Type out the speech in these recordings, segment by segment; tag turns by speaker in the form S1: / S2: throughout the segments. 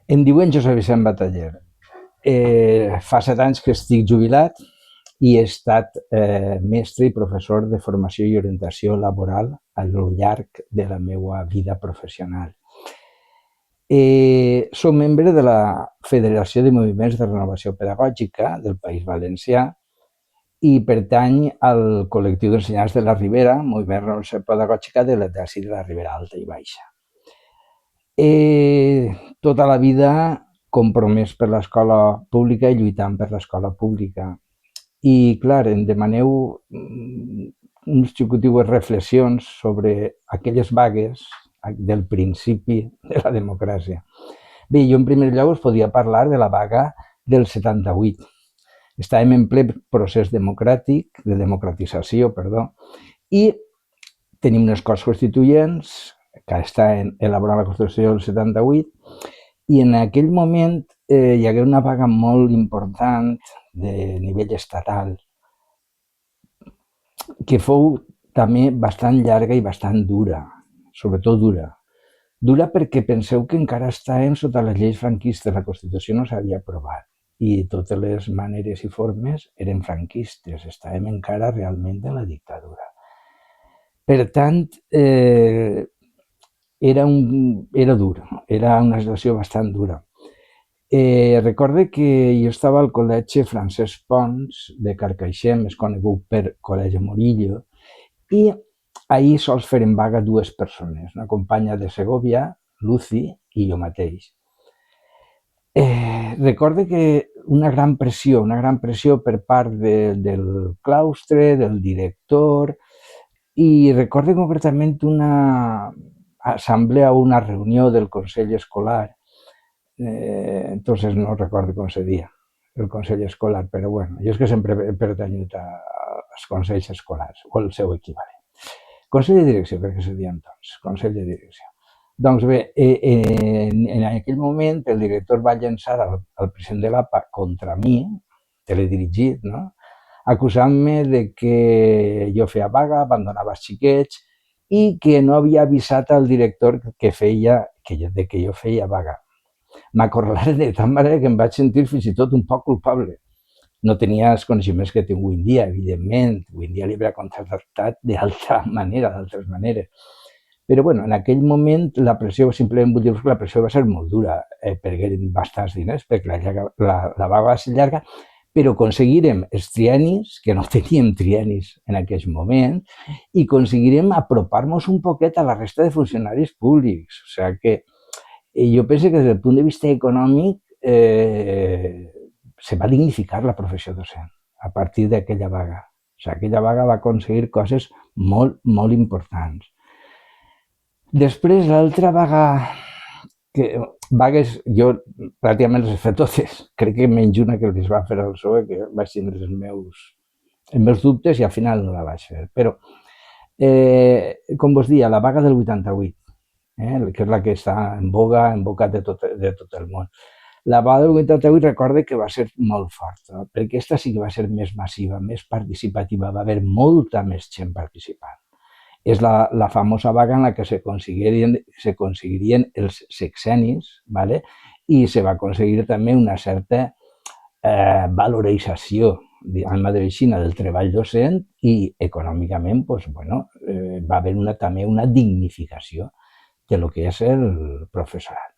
S1: Em diuen Josep Vicent Bataller. Fa 7 anys que estic jubilat i he estat mestre i professor de formació i orientació laboral al llarg de la meva vida professional. Soc membre de la Federació de Moviments de Renovació Pedagògica del País Valencià i pertany al col·lectiu d'ensenyants de la Ribera, Moviment de Renovació Pedagògica de l'Exèrcit de la Ribera Alta i Baixa. Tota la vida compromès per l'escola pública i lluitant per l'escola pública. I, clar, em demaneu uns xicoteues reflexions sobre aquelles vagues del principi de la democràcia. Bé, jo en primer lloc us podia parlar de la vaga del 78. Estàvem en ple procés democràtic, de democratització, perdó, i tenim unes Corts Constituents que estan elaborant la Constitució del 78 i en aquell moment hi hagué una vaga molt important de nivell estatal que fou també bastant llarga i bastant dura, sobretot dura. Dura perquè penseu que encara estàvem sota les lleis franquistes, la Constitució no s'havia aprovat i totes les maneres i formes eren franquistes, estàvem encara realment en la dictadura. Per tant, era dur, era una situació bastant dura. Recorde que jo estava al col·legi Francesc Pons de Carcaixent, més conegut per Col·legi Murillo, i ahir sols feren vaga dues persones, una companya de Segovia, Lucy, i jo mateix. Recorde que una gran pressió per part del claustre, del director, i recorde concretament una assemblea o una reunió del Consell Escolar. Entonces no recordo com se dia el Consell Escolar, però bueno, jo és que sempre he pertanyut als Consells Escolars, o el seu equivalent. Consell de Direcció, crec que se dia entonces, Consell de Direcció. Doncs bé, en aquell moment el director va llançar al president de l'APA contra mi, teledirigit, no? Acusant-me de que jo feia vaga, abandonava els xiquets i que no havia avisat al director que jo feia vaga. M'acorralaren de tal manera que em vaig sentir fins i tot un poc culpable. No tenia els coneixements que tinc avui en dia, evidentment. Avui en dia li havia contractat d'altres maneres. Però bueno, en aquell moment la pressió, simplement vull dir que la pressió va ser molt dura, perquè eren bastants diners, perquè la vaga va ser llarga, però aconseguirem els triennis, que no teníem triennis en aquell moment, i aconseguirem apropar-nos un poquet a la resta de funcionaris públics. O sigui que jo penso que des del punt de vista econòmic se va dignificar la professió docent a partir d'aquella vaga. O sigui, aquella vaga va aconseguir coses molt, molt importants. Després, l'altra vaga, vagues, jo pràcticament les he fet totes, crec que menys una que les va fer el PSOE, que vaig tindre els meus dubtes i al final no la vaig fer. Però, com vos dia, la vaga del 88, que és la que està en boca de tot el món. La vaga del 88 recorde que va ser molt forta, perquè aquesta sí que va ser més massiva, més participativa, va haver molta més gent participant. És la famosa vaga en la que se aconseguirien els sexennis, ¿vale? I se va aconseguir també una certa valorització, diguem-ho així, del treball docent i econòmicament pues, bueno, va haver també una dignificació de lo que és el professorat.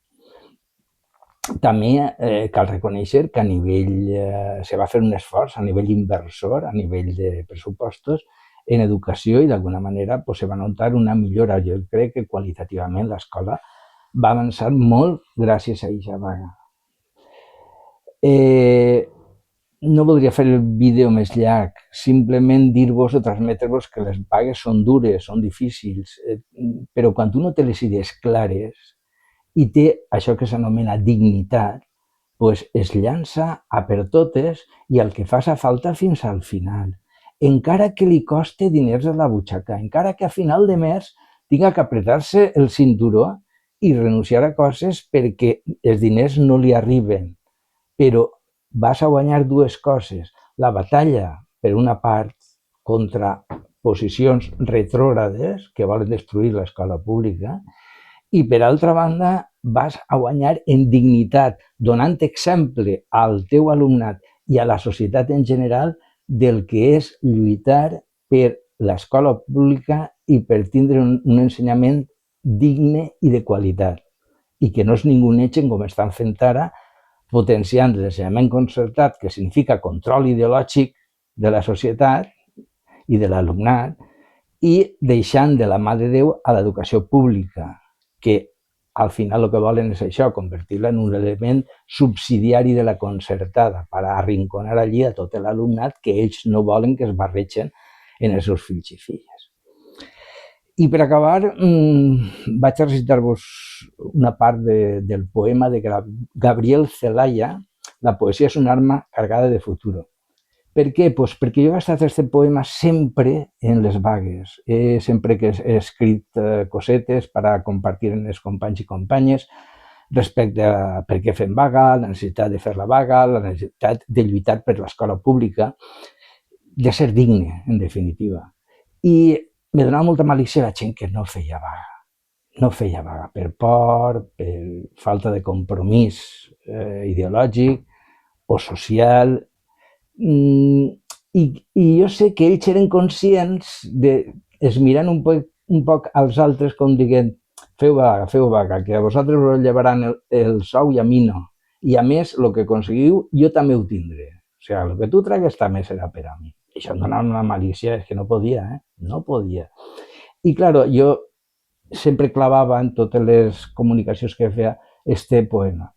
S1: També cal reconèixer que a nivell, se va fer un esforç a nivell inversor, a nivell de pressupostos, en educació i d'alguna manera pues, se va notar una millora. Jo crec que qualitativament l'escola va avançar molt gràcies a aquesta vaga. No voldria fer el vídeo més llarg, simplement dir-vos o transmetre-vos que les vagues són dures, són difícils, però quan uno té les idees clares i té això que s'anomena dignitat, pues es llança a per totes i el que faci falta fins al final. Encara que li costi diners a la butxaca, encara que a final de mes tinga que apretar-se el cinturó i renunciar a coses perquè els diners no li arriben. Però vas a guanyar dues coses. La batalla, per una part, contra posicions retrògrades que volen destruir l'escola pública i, per altra banda, vas a guanyar en dignitat, donant exemple al teu alumnat i a la societat en general del que és lluitar per l'escola pública i per tindre un ensenyament digne i de qualitat, i que no es ningunegen com estan fent ara, potenciant l'ensenyament concertat, que significa control ideològic de la societat i de l'alumnat, i deixant de la mà de Déu a l'educació pública, que al final el que volen és això, convertir-la en un element subsidiari de la concertada, per arrinconar allí a tot l'alumnat que ells no volen que es barregen en els seus fills i filles. I per acabar, vaig a recitar-vos una part del poema de Gabriel Celaya, La poesia és una arma cargada de futuro. Per què? Pues perquè jo he gastat aquest poema sempre en les vagues. Sempre que he escrit cosetes per a compartir amb els companys i companyes respecte a per què fem vaga, la necessitat de fer la vaga, la necessitat de lluitar per l'escola pública, de ser digne, en definitiva. I me donava molta malícia la gent que no feia vaga. No feia vaga per por, per falta de compromís ideològic o social. I jo sé que ells eren conscients es mirant un poc als altres com dient feu vaga, que a vosaltres us llevaran el sou i a mi no. I a més, el que aconseguiu, jo també ho tindré. O sigui, el que tu tragues també serà per a mi. Això em donava una malícia, és que no podia, no podia. I, clar, jo sempre clavava en totes les comunicacions que feia este poema.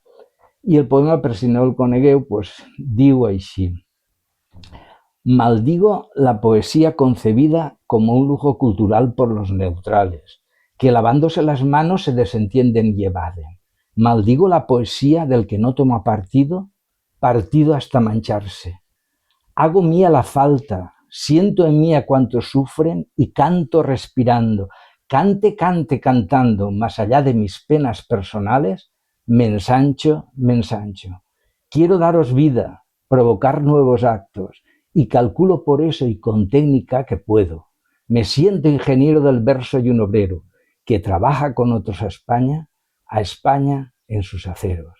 S1: I el poema, per si no el conegueu, pues, diu així: maldigo la poesía concebida como un lujo cultural por los neutrales, que lavándose las manos se desentienden y evaden. Maldigo la poesía del que no toma partido, partido hasta mancharse. Hago mía la falta, siento en mí a cuantos sufren y canto respirando. Cante cantando, más allá de mis penas personales, me ensancho. Quiero daros vida, provocar nuevos actos, y calculo por eso y con técnica que puedo. Me siento ingeniero del verso y un obrero que trabaja con otros a España en sus aceros.